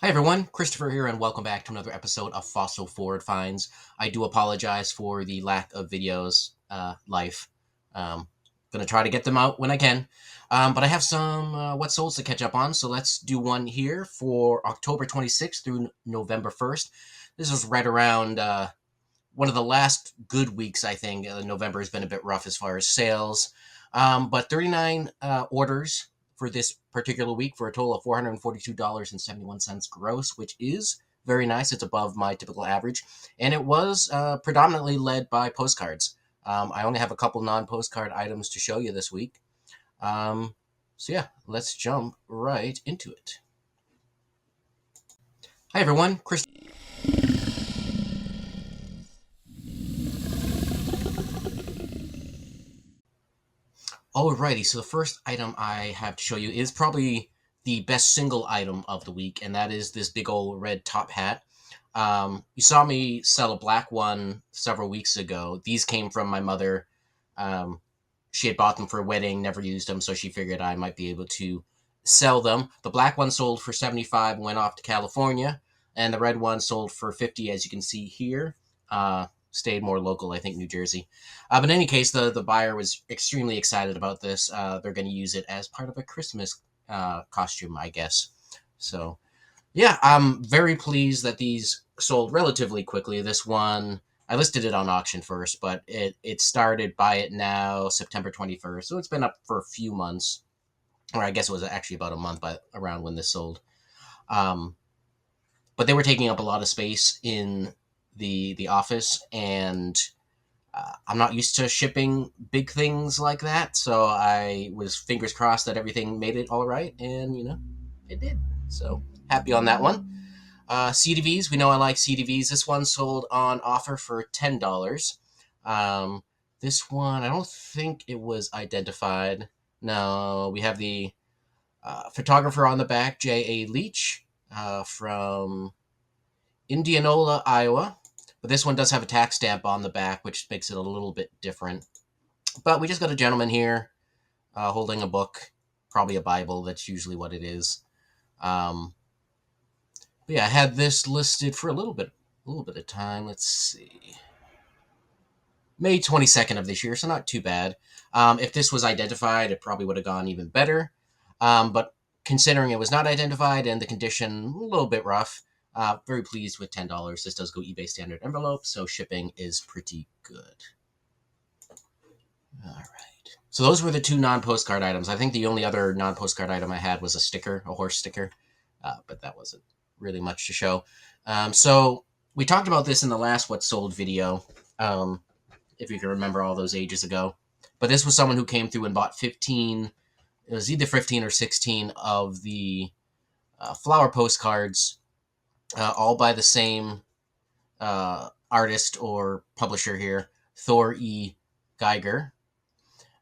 Hi everyone, Christopher here, and welcome back to another episode of Fossil Forward Finds. I do apologize for the lack of videos, life. Gonna try to get them out when I can. But I have some what solds to catch up on, so let's do one here for October 26th through November 1st. This is right around one of the last good weeks, I think. November has been a bit rough as far as sales. But 39 orders for this particular week for a total of $442.71 gross, which is very nice. It's above my typical average. And it was predominantly led by postcards. I only have a couple non-postcard items to show you this week. So yeah, let's jump right into it. Hi everyone, Chris. Alrighty, so the first item I have to show you is probably the best single item of the week, and that is this big old red top hat. You saw me sell a black one several weeks ago. These came from my mother. She had bought them for a wedding, never used them, so she figured I might be able to sell them. The black one sold for $75, went off to California, and the red one sold for $50, as you can see here. Stayed more local, I think, New Jersey. But in any case, the buyer was extremely excited about this. They're going to use it as part of a Christmas costume, I guess. So, yeah, I'm very pleased that these sold relatively quickly. This one, I listed it on auction first, but it started buy it now, September 21st. So it's been up for a few months, or I guess it was actually about a month by around when this sold. But they were taking up a lot of space in the office, and I'm not used to shipping big things like that, so I was fingers crossed that everything made it all right, and it did. So happy on that one. CDVs, we know I like CDVs. This one sold on offer for $10. This one, I don't think it was identified. No, we have the photographer on the back, J.A. Leach, from Indianola, Iowa. But this one does have a tax stamp on the back, which makes it a little bit different. But we just got a gentleman here holding a book, probably a Bible. That's usually what it is. But yeah, I had this listed for a little bit of time. Let's see, May 22nd of this year, so not too bad. If this was identified, it probably would have gone even better. But considering it was not identified and the condition a little bit rough, very pleased with $10. This does go eBay standard envelope, so shipping is pretty good. All right. So those were the two non-postcard items. I think the only other non-postcard item I had was a sticker, a horse sticker, but that wasn't really much to show. So we talked about this in the last What Sold video, if you can remember all those ages ago. But this was someone who came through and bought 15, it was either 15 or 16 of the flower postcards, all by the same artist or publisher here, Thor Gyger.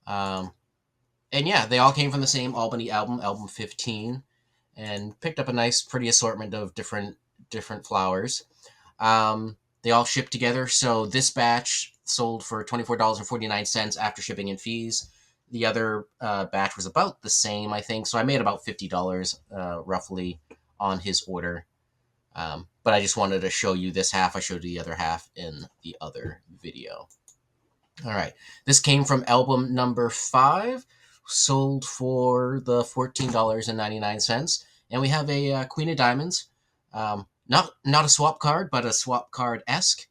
And yeah, they all came from the same Albany album 15, and picked up a nice, pretty assortment of different flowers. They all shipped together, so this batch sold for $24.49 after shipping and fees. The other batch was about the same, I think, so I made about $50 roughly on his order. But I just wanted to show you this half. I showed you the other half in the other video. All right. This came from album number 5, sold for the $14.99. And we have a Queen of Diamonds. Not a swap card, but a swap card-esque.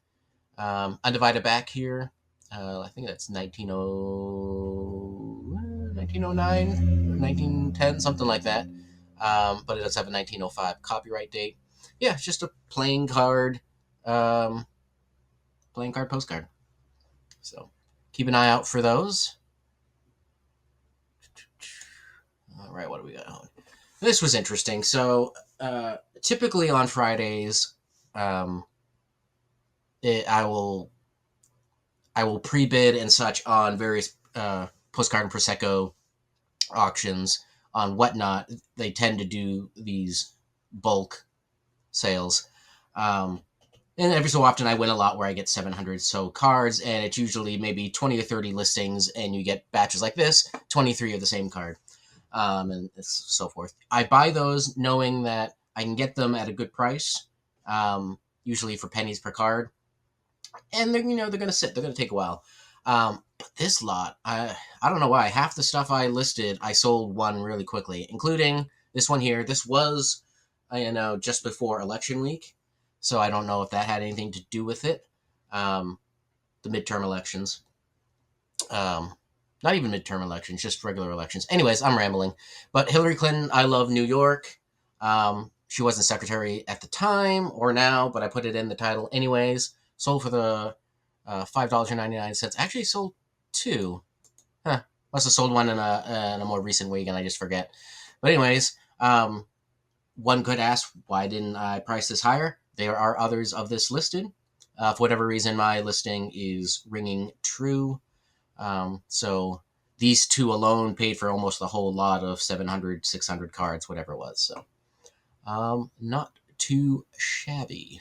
Undivided back here. I think that's 1909, 1910, something like that. But it does have a 1905 copyright date. Yeah, it's just a playing card postcard. So keep an eye out for those. All right, what do we got? This was interesting. So typically on Fridays, I will pre-bid and such on various postcard and Prosecco auctions on Whatnot. They tend to do these bulk sales. And every so often I win a lot where I get 700 so cards, and it's usually maybe 20 or 30 listings, and you get batches like this, 23 of the same card, and so forth. I buy those knowing that I can get them at a good price, usually for pennies per card, and they're gonna sit. They're gonna take a while. But this lot, I don't know why. Half the stuff I listed, I sold one really quickly, including this one here. This was, just before election week, so I don't know if that had anything to do with it. The midterm elections. Um, Not even midterm elections, just regular elections. Anyways, I'm rambling. But Hillary Clinton, I love New York. She wasn't secretary at the time or now, but I put it in the title anyways. Sold for the $5.99. Actually, sold two. Huh. Must have sold one in a more recent week, and I just forget. But anyways, one could ask, why didn't I price this higher? There are others of this listed. For whatever reason, my listing is ringing true. So these two alone paid for almost the whole lot of 700, 600 cards, whatever it was. So not too shabby.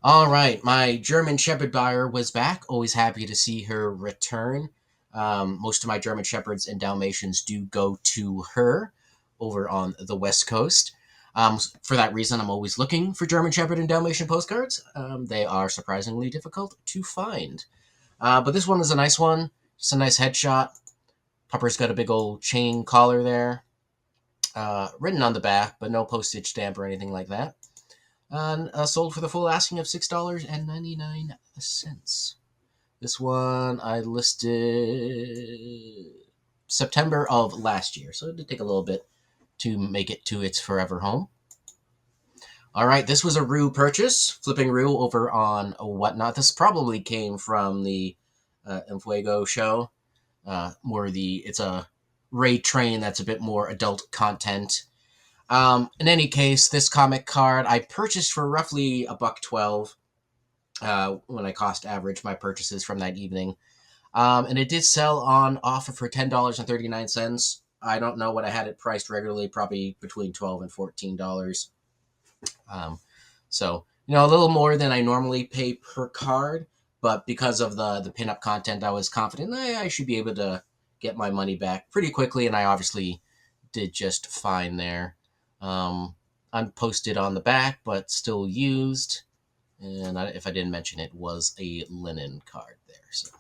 All right, my German Shepherd buyer was back. Always happy to see her return. Most of my German Shepherds and Dalmatians do go to her over on the West Coast. For that reason, I'm always looking for German Shepherd and Dalmatian postcards. They are surprisingly difficult to find. But this one is a nice one. Just a nice headshot. Pupper's got a big old chain collar there. Written on the back, but no postage stamp or anything like that. And sold for the full asking of $6.99. This one I listed September of last year, so it did take a little bit to make it to its forever home. All right, this was a Rue purchase, flipping Rue over on Whatnot. This probably came from the Enfuego show. It's a raid train that's a bit more adult content. In any case, this comic card I purchased for roughly $1.12 when I cost averaged my purchases from that evening. And it did sell on offer for $10.39. I don't know what I had it priced regularly, probably between $12 and $14. So, a little more than I normally pay per card, but because of the pinup content, I was confident I should be able to get my money back pretty quickly, and I obviously did just fine there. Unposted on the back, but still used. And if I didn't mention it, was a linen card there. So,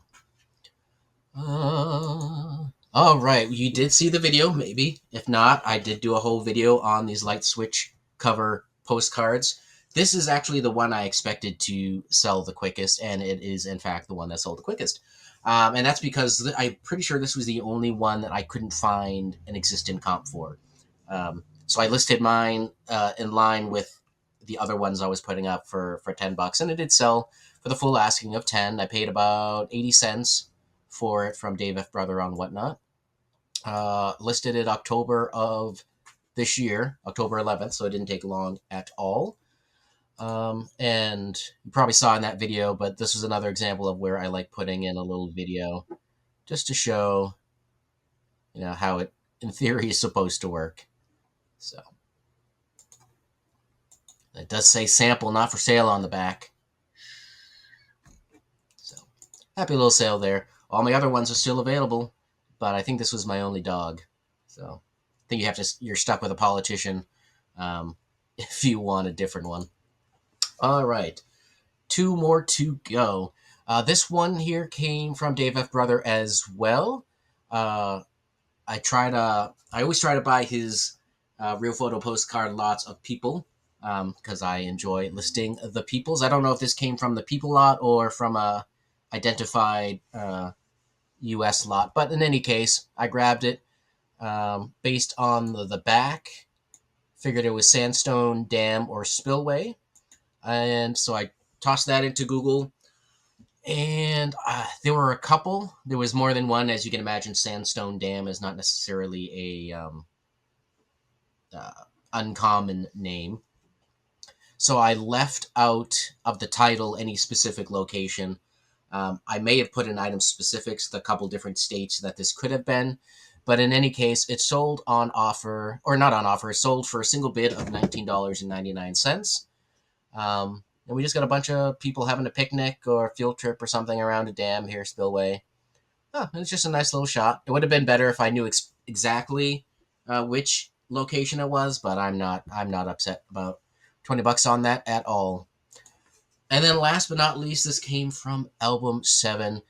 all right, you did see the video, maybe. If not, I did do a whole video on these light switch cover postcards. This is actually the one I expected to sell the quickest, and it is, in fact, the one that sold the quickest. And that's because I'm pretty sure this was the only one that I couldn't find an existing comp for. So I listed mine in line with the other ones I was putting up for $10, and it did sell for the full asking of 10. I paid about 80 cents for it from Dave F. Brother on Whatnot. Listed it October of this year, October 11th, so it didn't take long at all. And you probably saw in that video, but this was another example of where I like putting in a little video just to show, how it, in theory, is supposed to work. So it does say sample, not for sale on the back. So happy little sale there. All my other ones are still available, but I think this was my only dog. So I think you're stuck with a politician if you want a different one. All right, 2 more to go. This one here came from Dave F. Brother as well. I always try to buy his real photo postcard lots of people because I enjoy listing the peoples. I don't know if this came from the people lot or from a identified U.S. lot, but in any case, I grabbed it based on the back. Figured it was sandstone, dam, or spillway. And so I tossed that into Google, and there were a couple. There was more than one. As you can imagine, sandstone dam is not necessarily a uncommon name. So I left out of the title any specific location. I may have put in item specifics, the couple different states that this could have been. But in any case, it sold on offer, or not on offer, it sold for a single bid of $19.99. And we just got a bunch of people having a picnic or a field trip or something around a dam here, spillway. It's just a nice little shot. It would have been better if I knew exactly which location it was, but I'm not upset about $20 on that at all. And then last but not least, this came from Album 7.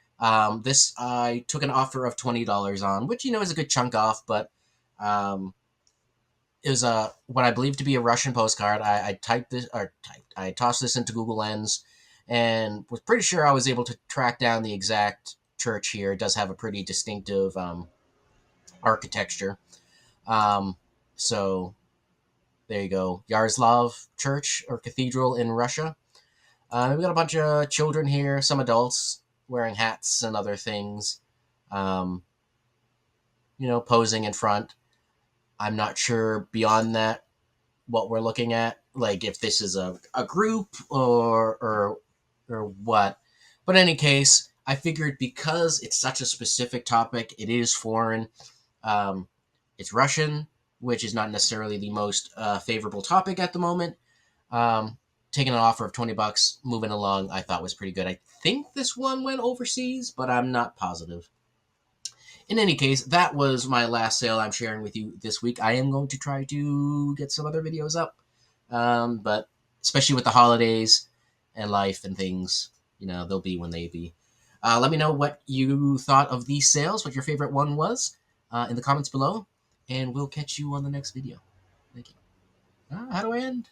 This I took an offer of $20 on, which is a good chunk off, but um, it was what I believe to be a Russian postcard. I typed this or typed I tossed this into Google Lens, and was pretty sure I was able to track down the exact church here. It does have a pretty distinctive architecture. Um, so there you go, Yaroslav Church or Cathedral in Russia. We've got a bunch of children here, some adults wearing hats and other things, um, posing in front. I'm not sure beyond that what we're looking at, like if this is a group or what. But in any case, I figured because it's such a specific topic, it is foreign. Um, it's Russian, which is not necessarily the most favorable topic at the moment. Um, Taking an offer of $20, moving along, I thought was pretty good. I think this one went overseas, but I'm not positive. In any case, that was my last sale I'm sharing with you this week. I am going to try to get some other videos up, but especially with the holidays and life and things, they'll be when they be. Let me know what you thought of these sales, what your favorite one was, in the comments below, and we'll catch you on the next video. Thank you. How do I end?